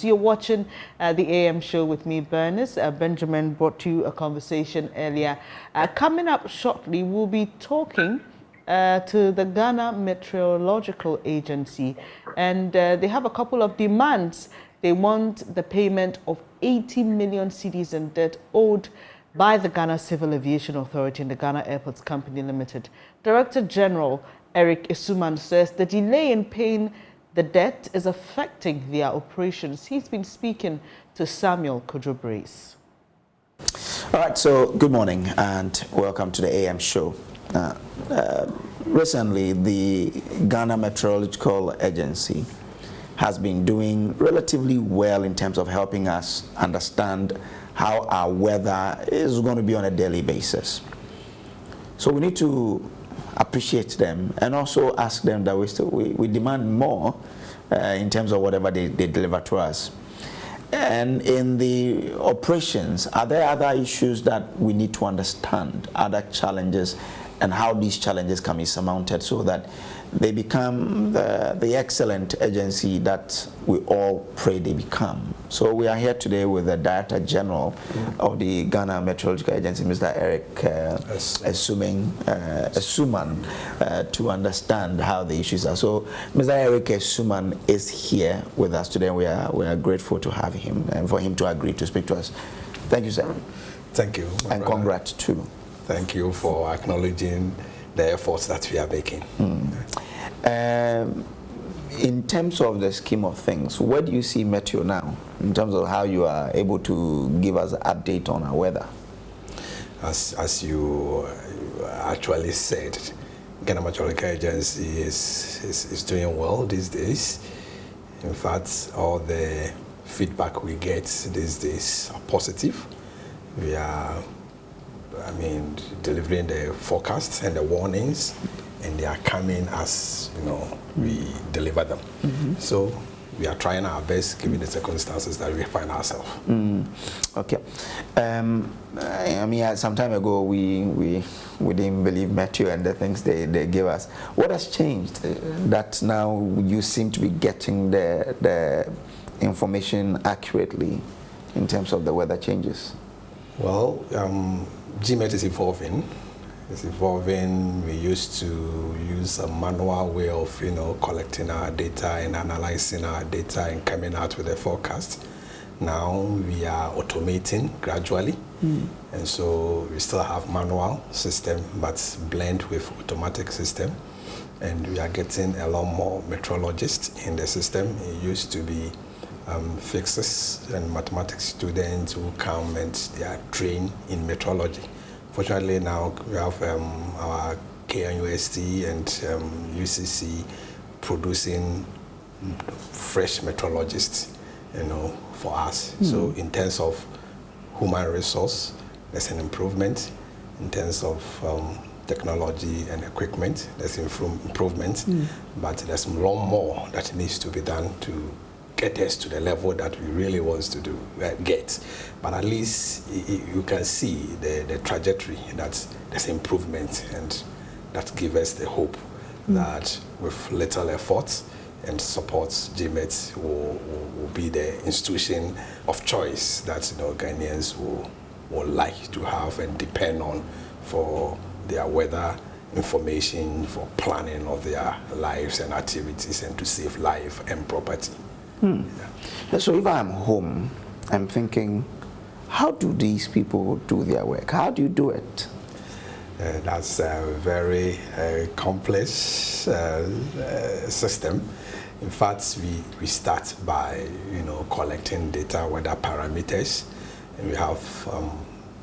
You're watching the AM show with me, Bernice. Benjamin brought you a conversation earlier. Coming up shortly, we'll be talking to the Ghana Meteorological Agency, and they have a couple of demands. They want the payment of 80 million cedis in debt owed by the Ghana Civil Aviation Authority and the Ghana Airports Company Limited. Director General Eric Isuman says the delay in paying the debt is affecting their operations. He's been speaking to Samuel Kojo-Brace. All right, so good morning and welcome to the AM show. Recently, the Ghana Meteorological Agency has been doing relatively well in terms of helping us understand how our weather is going to be on a daily basis. So we need to appreciate them and also ask them that we demand more in terms of whatever they deliver to us. And in the operations, are there other issues that we need to understand, other challenges, and how these challenges can be surmounted so that they become the excellent agency that we all pray they become? So we are here today with the Director General of the Ghana Meteorological Agency, Mr. Eric Isuman, to understand how the issues are. So Mr. Eric Isuman is here with us today. We are grateful to have him and for him to agree to speak to us. Thank you, sir. Thank you. And congrats too. Thank you for acknowledging the efforts that we are making. In terms of the scheme of things, where do you see Meteo now in terms of how you are able to give us an update on our weather? As you actually said, Ghana Meteorological Agency is doing well these days. In fact, all the feedback we get these days are positive. We are delivering the forecasts and the warnings, and they are coming as we deliver them. So we are trying our best given the circumstances that we find ourselves. Okay. Some time ago we didn't believe Meteo and the things they gave us. What has changed that now you seem to be getting the information accurately in terms of the weather changes? Well, GMET is evolving. It's evolving. We used to use a manual way of, collecting our data and analyzing our data and coming out with a forecast. Now we are automating gradually, and so we still have manual system, but blend with automatic system, and we are getting a lot more meteorologists in the system. It used to be physicists and mathematics students who come and they are trained in meteorology. Fortunately, now we have our KNUST and UCC producing fresh meteorologists, for us. So in terms of human resource, there's an improvement. In terms of technology and equipment, there's improvement. But there's a lot more that needs to be done to get us to the level that we really want to get. But at least you can see the trajectory that there's improvement, and that gives us the hope that with little effort and support, GMET will be the institution of choice that Ghanaians will like to have and depend on for their weather information, for planning of their lives and activities, and to save life and property. So if I'm home, I'm thinking, how do these people do their work? How do you do it? That's a very complex system. In fact, we start by collecting data, weather parameters, and we have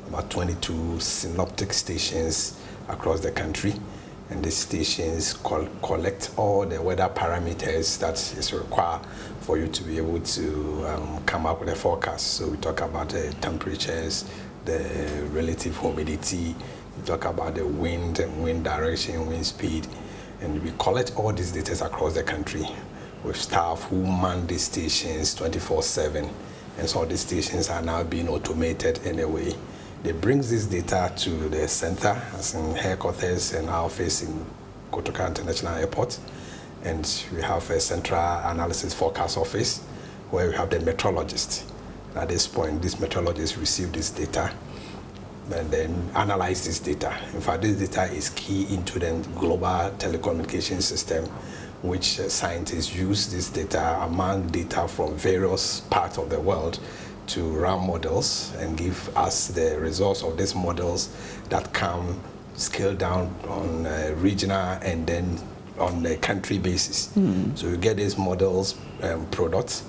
about 22 synoptic stations across the country. And these stations collect all the weather parameters that is required for you to be able to come up with a forecast. So we talk about the temperatures, the relative humidity, we talk about the wind and wind direction, wind speed, and we collect all these data across the country with staff who man these stations 24/7. And so these stations are now being automated in a way. They bring this data to the center, as in headquarters and our office in Kotoka International Airport. And we have a central analysis forecast office where we have the meteorologist. At this point, this meteorologist receive this data and then analyze this data. In fact, this data is key into the global telecommunication system, which scientists use this data among data from various parts of the world to run models and give us the results of these models that come scaled down on a regional and then on a country basis. So you get these models, products,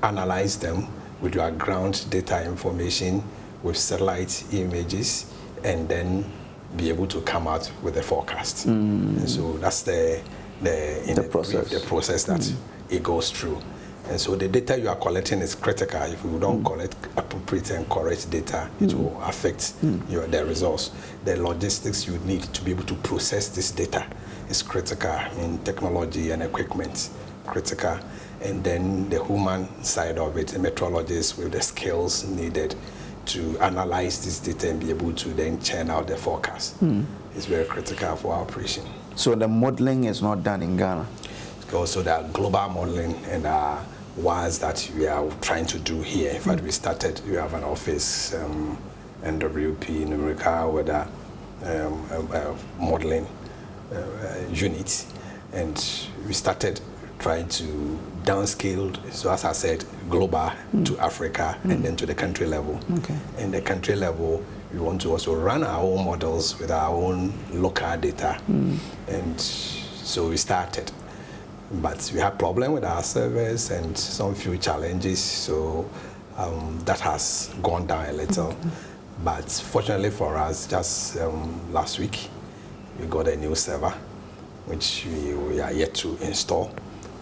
analyze them with your ground data information, with satellite images, and then be able to come out with a forecast. And so that's the process that it goes through. And so the data you are collecting is critical. If you don't collect appropriate and correct data, it will affect the results. The logistics you need to be able to process this data is critical in technology and equipment, critical. And then the human side of it, the meteorologist with the skills needed to analyze this data and be able to then churn out the forecast. It's very critical for our operation. So the modeling is not done in Ghana? Also, there are global modeling and ones that we are trying to do here. In fact, we have an office, NWP, numerical weather modeling unit, and we started trying to downscale, so as I said, global to Africa and then to the country level. In the country level, we want to also run our own models with our own local data. And so we started. But we had problem with our servers and some few challenges, so that has gone down a little. But fortunately for us, just last week, we got a new server, which we are yet to install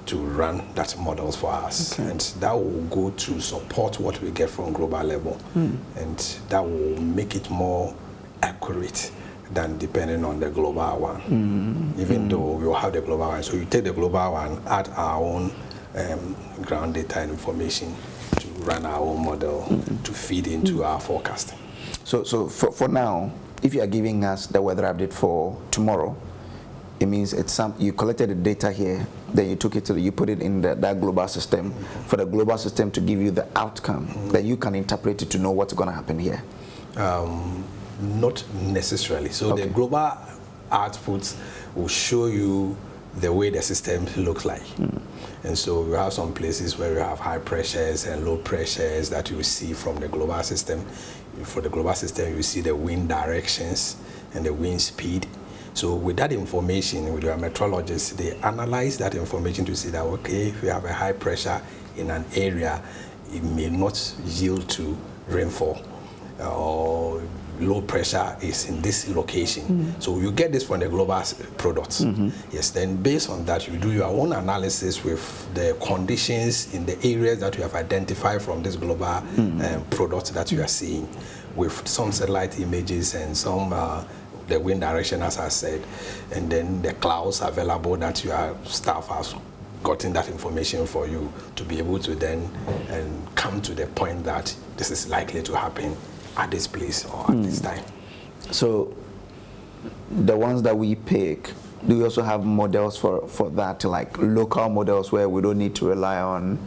to run that models for us. And that will go to support what we get from global level. And that will make it more accurate than depending on the global one. Even though we will have the global one. So you take the global one, add our own ground data and information to run our own model to feed into our forecast. So for now, if you are giving us the weather update for tomorrow, it means it's you collected the data here, then you took it you put it in that global system, for the global system to give you the outcome, that you can interpret it to know what's going to happen here. Not necessarily. So the global outputs will show you the way the system looks like. And so we have some places where we have high pressures and low pressures that you see from the global system. For the global system, you see the wind directions and the wind speed. So with that information, with your meteorologists, they analyze that information to see that, okay, if we have a high pressure in an area, it may not yield to rainfall, or low pressure is in this location. So you get this from the global products. Yes, then based on that, you do your own analysis with the conditions in the areas that you have identified from this global product that you are seeing, with some satellite images and some the wind direction, as I said, and then the clouds available that your staff has gotten that information for you to be able to then come to the point that this is likely to happen at this place or at this time. So the ones that we pick, do we also have models for that, like local models where we don't need to rely on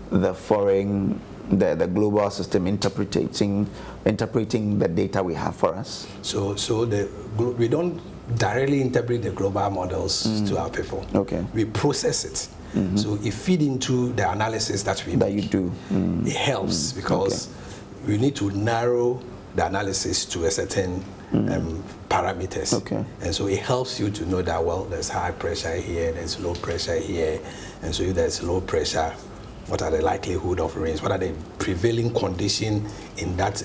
the foreign, the global system interpreting the data we have for us? So we don't directly interpret the global models to our people. We process it. So it feeds into the analysis that we make. You do. It helps because we need to narrow the analysis to a certain parameters. And so it helps you to know that, well, there's high pressure here, there's low pressure here. And so if there's low pressure, what are the likelihood of rains? What are the prevailing condition in that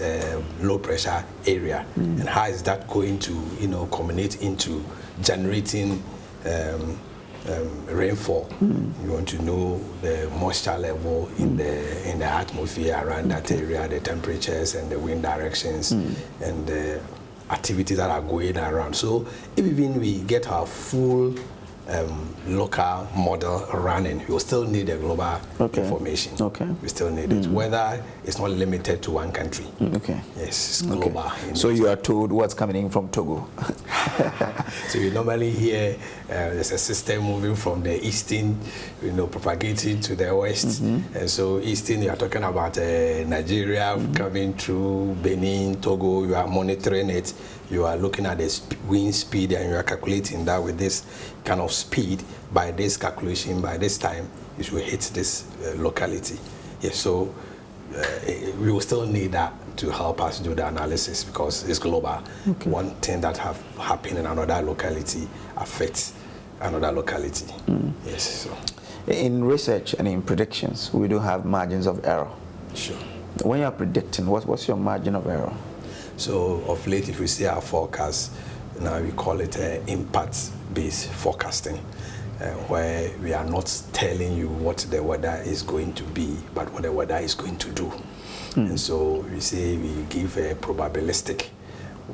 low pressure area? And how is that going to, culminate into generating rainfall? You want to know the moisture level in the atmosphere around that area, the temperatures and the wind directions and the activities that are going around. So if even we get our full local model running, you will still need a global information. Okay. You still need it, whether it's not limited to one country. Okay. Yes, it's global. So you are told what's coming in from Togo. So you normally hear there's a system moving from the eastern, propagating to the west. And so eastern, you are talking about Nigeria coming through Benin, Togo. You are monitoring it. You are looking at the wind speed, and you are calculating that with this kind of speed, by this calculation, by this time, you should hit this locality. Yes, so we will still need that to help us do the analysis because it's global. Okay. One thing that have happened in another locality affects another locality. Yes. So. In research and in predictions, we do have margins of error. Sure. When you are predicting, what's your margin of error? So of late, if we see our forecast, now we call it impact-based forecasting, where we are not telling you what the weather is going to be, but what the weather is going to do. And so we say we give a probabilistic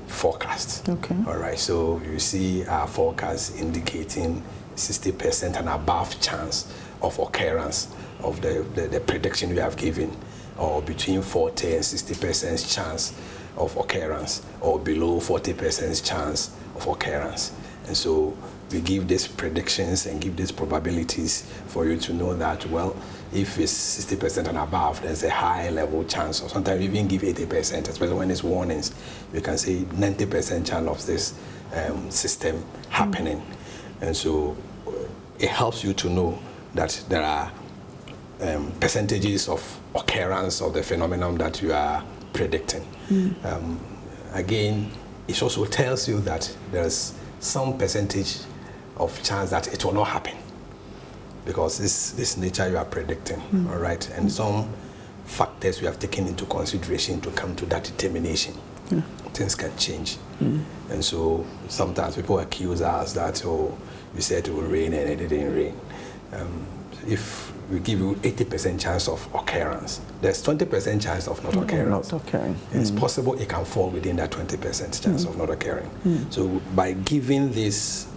forecast. Okay. All right. So you see our forecast indicating 60% and above chance of occurrence of the prediction we have given, or between 40 and 60% chance of occurrence, or below 40% chance of occurrence. And so we give these predictions and give these probabilities for you to know that, well, if it's 60% and above, there's a high level chance, or sometimes we even give 80%, especially when it's warnings. We can say 90% chance of this system happening. And so it helps you to know that there are percentages of occurrence of the phenomenon that you are predicting. Again, it also tells you that there's some percentage of chance that it will not happen, because this nature you are predicting, all right? And some factors we have taken into consideration to come to that determination. Things can change. And so sometimes people accuse us that, oh, we said it will rain and it didn't rain. If we give you 80% chance of occurrence, there's 20% chance of not occurring. Not occurring. It's possible it can fall within that 20% chance of not occurring. So by giving these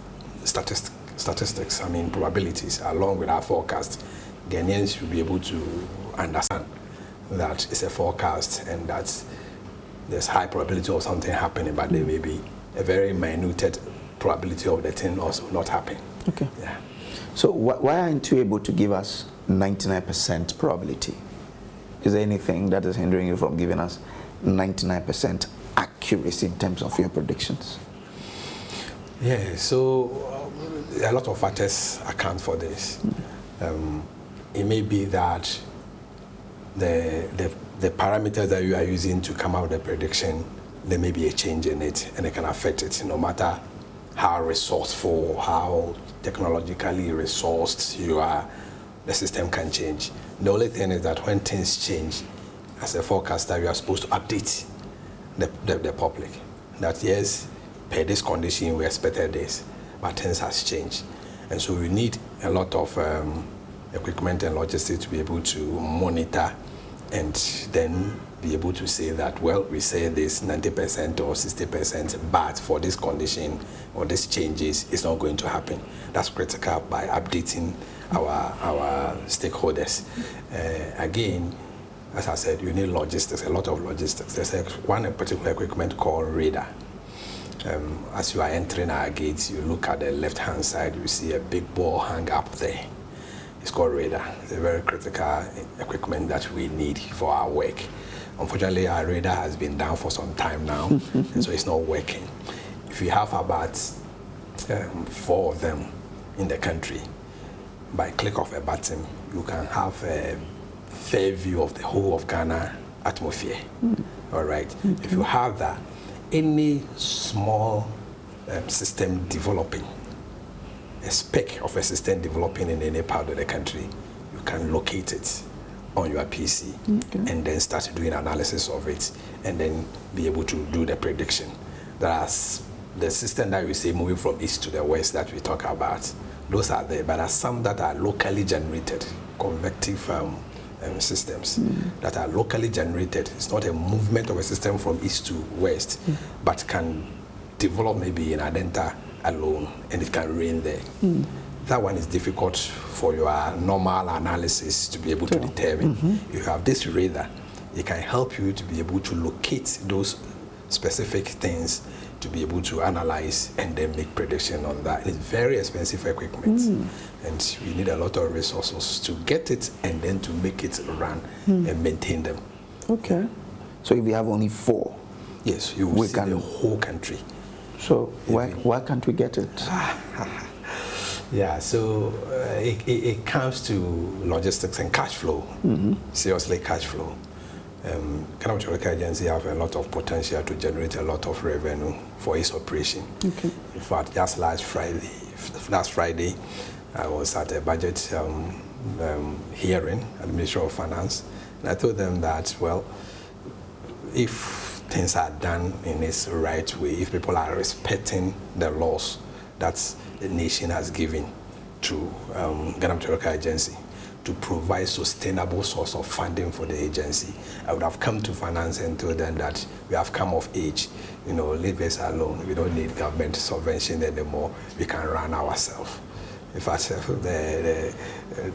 statistics, probabilities, along with our forecast, Ghanaians should be able to understand that it's a forecast and that there's high probability of something happening, but there may be a very minute probability of the thing also not happening. Okay. Yeah. So why aren't you able to give us 99% probability? Is there anything that is hindering you from giving us 99% accuracy in terms of your predictions? Yeah, so a lot of factors account for this. It may be that the parameters that you are using to come out with the prediction, there may be a change in it, and it can affect it, no matter how resourceful, how technologically resourced you are, the system can change. The only thing is that when things change, as a forecaster, you are supposed to update the public. That yes, per this condition, we expected this, but things has changed. And so we need a lot of equipment and logistics to be able to monitor and then be able to say that, well, we say this 90% or 60%, but for this condition or these changes, it's not going to happen. That's critical by updating our stakeholders. Again, as I said, you need logistics, a lot of logistics. There's one particular equipment called radar. As you are entering our gates, you look at the left-hand side, you see a big ball hang up there. It's called radar. It's a very critical equipment that we need for our work. Unfortunately, our radar has been down for some time now, and so it's not working. If you have about 4 of them in the country, by click of a button, you can have a fair view of the whole of Ghana atmosphere. All right. If you have that, any small system developing, a speck of a system developing in any part of the country, you can locate it on your PC and then start doing analysis of it and then be able to do the prediction. There's the system that we say moving from east to the west that we talk about. Those are there, but there are some that are locally generated, convective systems that are locally generated. It's not a movement of a system from east to west, but can develop maybe in Adenta alone, and it can rain there. that one is difficult for your normal analysis to be able to determine. You have this radar. It can help you to be able to locate those specific things to be able to analyze and then make prediction on that. It's very expensive equipment, and you need a lot of resources to get it and then to make it run and maintain them. Okay. So if you have only 4, yes, you will see the whole country. So why can't we get it? Yeah, so it comes to logistics and cash flow. Seriously, cash flow. Ghana Meteorological Agency have a lot of potential to generate a lot of revenue for its operation. Okay. In fact, just last Friday, I was at a budget hearing at the Ministry of Finance, and I told them that, well, if things are done in its right way, if people are respecting the laws that the nation has given to Ghana Meteorological Agency, to provide sustainable source of funding for the agency, I would have come to finance and told them that we have come of age. Leave us alone. We don't need government subvention anymore. We can run ourselves. In fact, the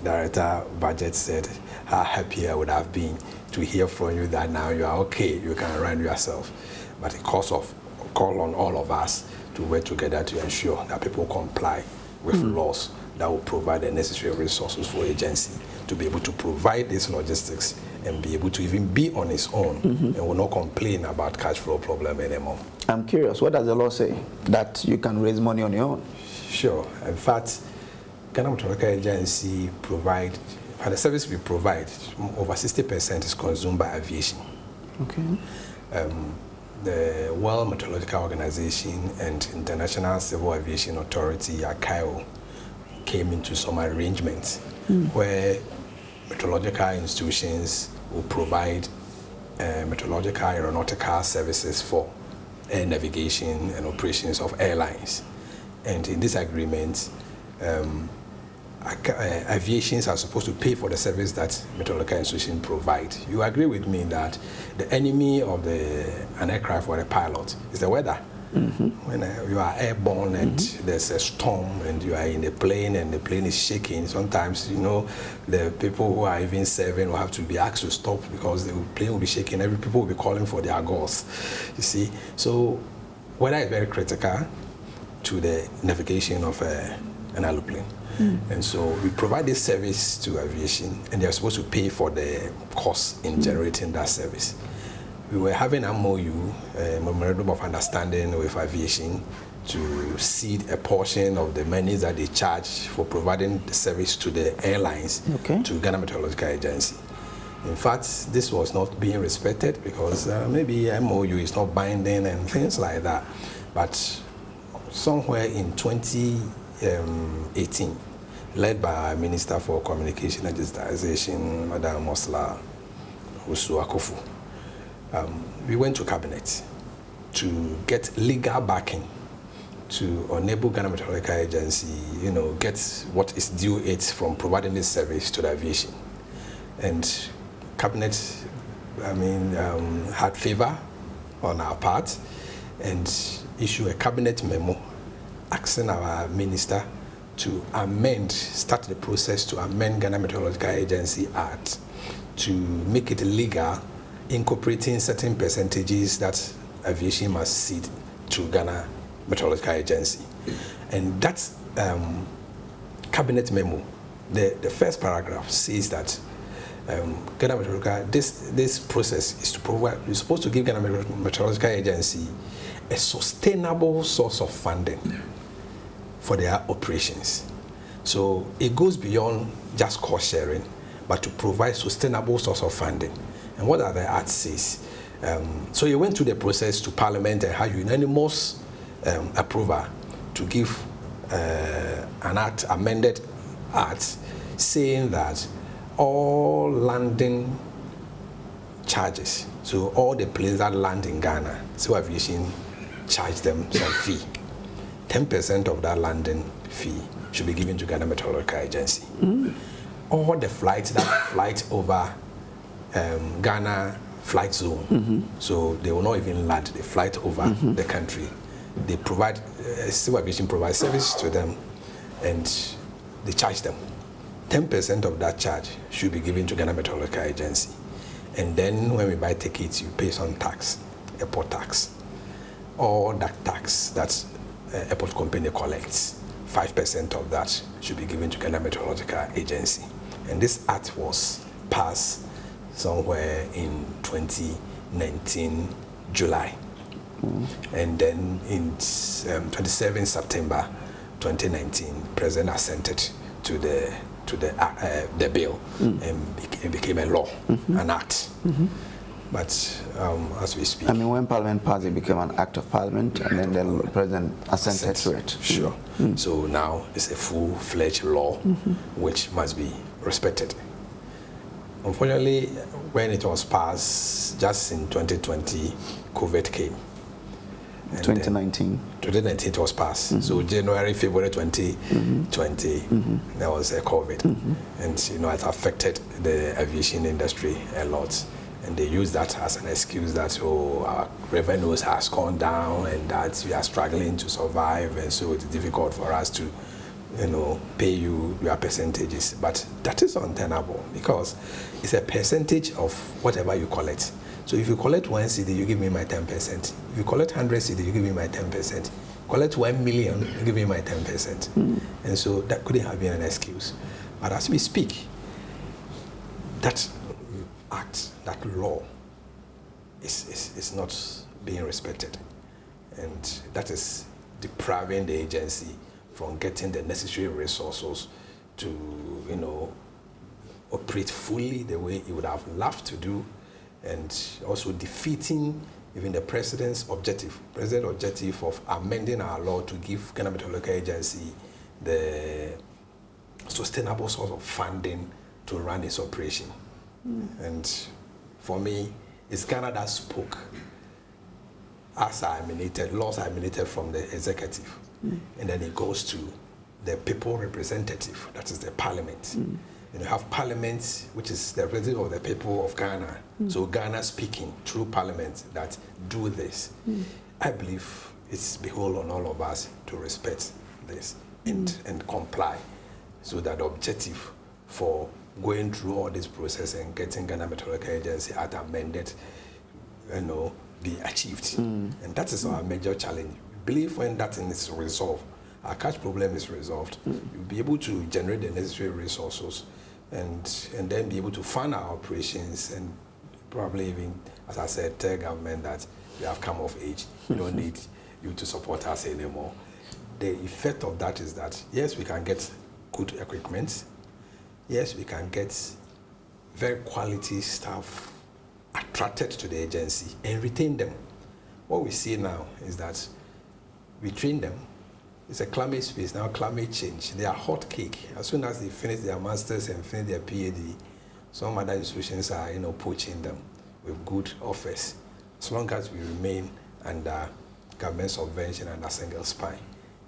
director budget said how happy I would have been to hear from you that now you are okay, you can run yourself. But it calls on all of us to work together to ensure that people comply with laws that will provide the necessary resources for agency to be able to provide this logistics and be able to even be on its own and will not complain about cash flow problem anymore. I'm curious, what does the law say? That you can raise money on your own? Sure. In fact, Ghana Meteorological Agency provide, for the service we provide, over 60% is consumed by aviation. Okay. The World Meteorological Organization and International Civil Aviation Authority, ICAO, came into some arrangements where meteorological institutions will provide meteorological aeronautical services for air navigation and operations of airlines. And in this agreement, aviations are supposed to pay for the service that meteorological institutions provide. You agree with me that the enemy of an aircraft or a pilot is the weather. When you are airborne and there's a storm and you are in a plane and the plane is shaking, sometimes, the people who are even serving will have to be asked to stop because the plane will be shaking. Every people will be calling for their goals, you see. So weather is very critical to the navigation of an aeroplane. And so we provide this service to aviation, and they're supposed to pay for the cost in generating that service. We were having an MOU, a Memorandum of Understanding with aviation, to cede a portion of the money that they charge for providing the service to the airlines to Ghana Meteorological Agency. In fact, this was not being respected because maybe MOU is not binding and things like that. But somewhere in 2018, led by our Minister for Communication and Digitization, Madam Mosla Usuakofu, we went to Cabinet to get legal backing to enable Ghana Meteorological Agency, get what is due it from providing this service to the aviation. And Cabinet, had favor on our part and issue a Cabinet memo asking our Minister to start the process to amend Ghana Meteorological Agency Act to make it legal, incorporating certain percentages that aviation must cede to Ghana Meteorological Agency. And that Cabinet memo, the first paragraph says that Ghana Meteorological, this process is supposed to give Ghana Meteorological Agency a sustainable source of funding for their operations. So it goes beyond just cost sharing, but to provide sustainable source of funding. And what are the acts says? So you went through the process to Parliament and had unanimous approval to give an act, amended act, saying that all landing charges, so all the planes that land in Ghana, so aviation charge them some fee. 10% of that landing fee should be given to Ghana Meteorological Agency. All the flights that flight over Ghana flight zone, so they will not even land, they flight over the country. They provide, civil aviation provides service to them, and they charge them. 10% of that charge should be given to Ghana Meteorological Agency. And then when we buy tickets, you pay some tax, airport tax. All that tax that airport company collects, 5% of that should be given to Ghana Meteorological Agency. And this act was passed somewhere in 2019, July. And then in 27 September 2019, President assented to the bill, and it became a law, an act. But as we speak, I mean, when Parliament passed, it became an act of Parliament, and then the President assented to it. Sure. So now it's a full-fledged law, which must be respected. Unfortunately, when it was passed, just in 2020, COVID came. 2019. 2019 it was passed. So January, February 2020, there was a COVID. And it affected the aviation industry a lot. And they use that as an excuse that, our revenues has gone down and that we are struggling to survive, and so it's difficult for us to, pay you your percentages. But that is untenable, because it's a percentage of whatever you collect. So if you collect 1 cedi, you give me my 10%. If you collect 100 cedi, you give me my 10%. Collect 1 million, you give me my 10%. And so that couldn't have been an excuse. But as we speak, that act, that law, is not being respected. And that is depriving the agency from getting the necessary resources to, operate fully the way it would have loved to do, and also defeating even the President's objective of amending our law to give Ghana Meteorological Agency the sustainable source of funding to run its operation. And for me, it's Ghana that spoke as laws are emanated from the executive. And then it goes to the people representative, that is the parliament. You have parliament, which is the representative of the people of Ghana. So Ghana speaking through parliament that do this. I believe it's behold on all of us to respect this and comply, so that the objective for going through all this process and getting Ghana Meteorological Agency Act amended, be achieved. And that is our major challenge. We believe when that thing is resolved, our cash problem is resolved, you'll be able to generate the necessary resources and then be able to fund our operations, and probably even, as I said, tell government that we have come of age. We don't need you to support us anymore. The effect of that is that, yes, we can get good equipment. Yes, we can get very quality staff attracted to the agency and retain them. What we see now is that we train them. It's a climate space now, climate change. They are hot cake. As soon as they finish their masters and finish their PhD, some other institutions are, poaching them with good offers. As long as we remain under government subvention and a single spine,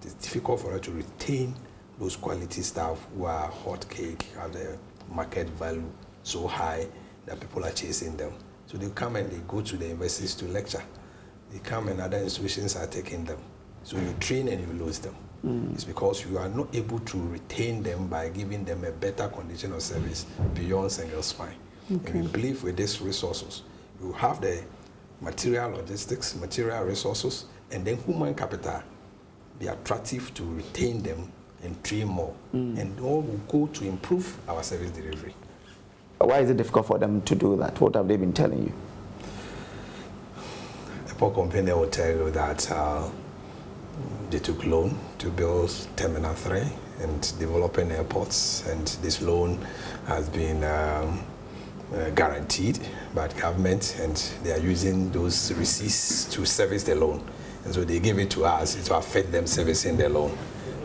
it is difficult for us to retain those quality staff who are hot cake, have the market value so high that people are chasing them. So they come and they go to the universities to lecture. They come and other institutions are taking them. So you train and you lose them. It's because you are not able to retain them by giving them a better condition of service beyond single spine. Okay. And we believe with these resources, you have the material logistics, material resources, and then human capital be attractive to retain them and train more. And all will go to improve our service delivery. Why is it difficult for them to do that? What have they been telling you? A poor company will tell you that they took loan to build Terminal 3 and developing airports, and this loan has been guaranteed by the government, and they are using those receipts to service the loan. And so they give it to us to affect them servicing the loan.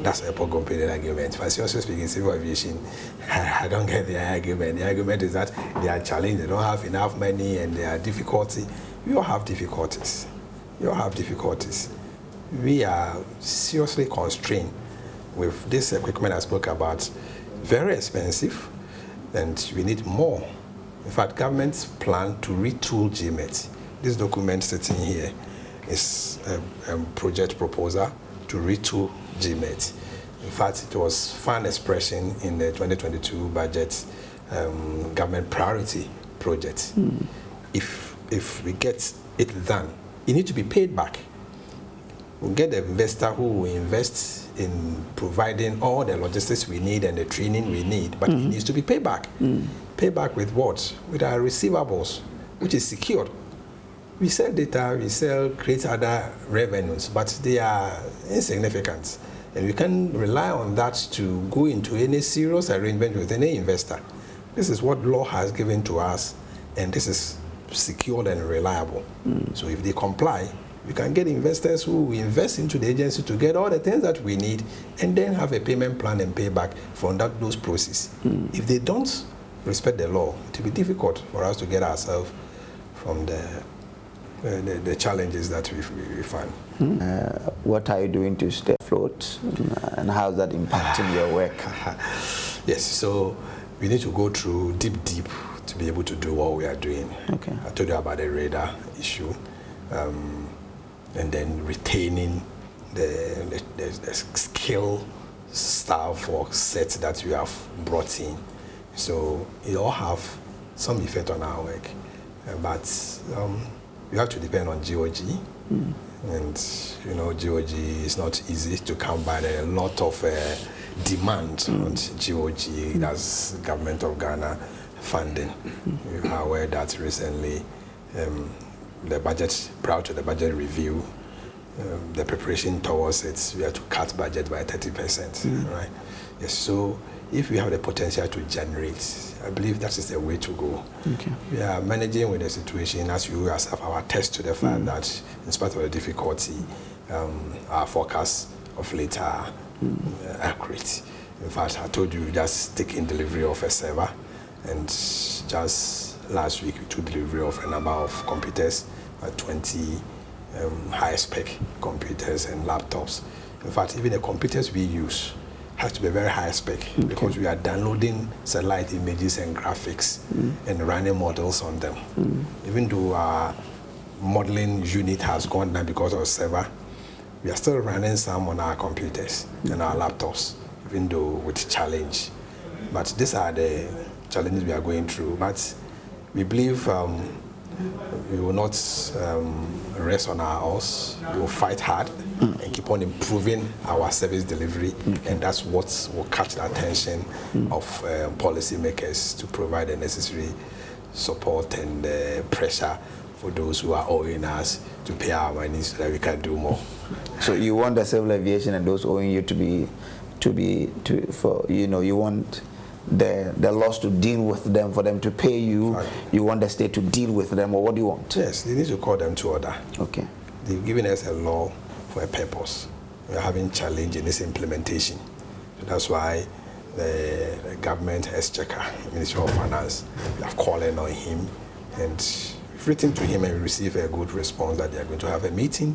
That's a poor company argument. But seriously speaking, civil aviation, I don't get the argument. The argument is that they are challenged, they don't have enough money, and there are difficulties. We all have difficulties. We all have difficulties. We are seriously constrained with this equipment I spoke about. Very expensive, and we need more. In fact, government's plan to retool GMET. This document sitting here is a project proposal to retool GMET. In fact, it was fan expression in the 2022 budget government priority project. If we get it done, it needs to be paid back. We'll get the investor who will invest in providing all the logistics we need and the training we need, but it needs to be paid back. Pay back with what? With our receivables, which is secured. We sell data, create other revenues, but they are insignificant. And we can rely on that to go into any serious arrangement with any investor. This is what law has given to us, and this is secured and reliable. So if they comply, we can get investors who invest into the agency to get all the things that we need and then have a payment plan and pay back from those proceeds. If they don't respect the law, it will be difficult for us to get ourselves from the challenges that we find. What are you doing to stay afloat, and how is that impacting your work? Yes, so we need to go through deep to be able to do what we are doing. Okay. I told you about the radar issue, and then retaining the skill staff or set that we have brought in. So it all have some effect on our work, but we have to depend on GOG, and you know, GOG is not easy to come by. There are a lot of demand on GOG, that's Government of Ghana funding. You are aware that recently the budget, prior to the budget review, the preparation towards it, we had to cut budget by 30%, right? Yes, so if we have the potential to generate, I believe that is the way to go. Okay. We are managing with the situation, as you yourself our test to the fact that in spite of the difficulty, our forecasts of late are accurate. In fact, I told you just taking delivery of a server, and just last week we took delivery of a number of computers, 20 high-spec computers and laptops. In fact, even the computers we use have to be very high spec, because we are downloading satellite images and graphics and running models on them. Even though our modeling unit has gone down because of server, we are still running some on our computers and our laptops, even though with challenge. But these are the challenges we are going through. But we believe we will not rest on our horse. We will fight hard and keep on improving our service delivery, and that's what will catch the attention of policymakers to provide the necessary support and pressure for those who are owing us to pay our money so that we can do more. So you want the civil aviation and those owing you you want the laws to deal with them, for them to pay you. Right. You want the state to deal with them, or what do you want? Yes, they need to call them to order. Okay. They've given us a law for a purpose. We are having challenge in its implementation. So that's why the government exchequer, Ministry of Finance, we have called on him, and we've written to him and we received a good response that they are going to have a meeting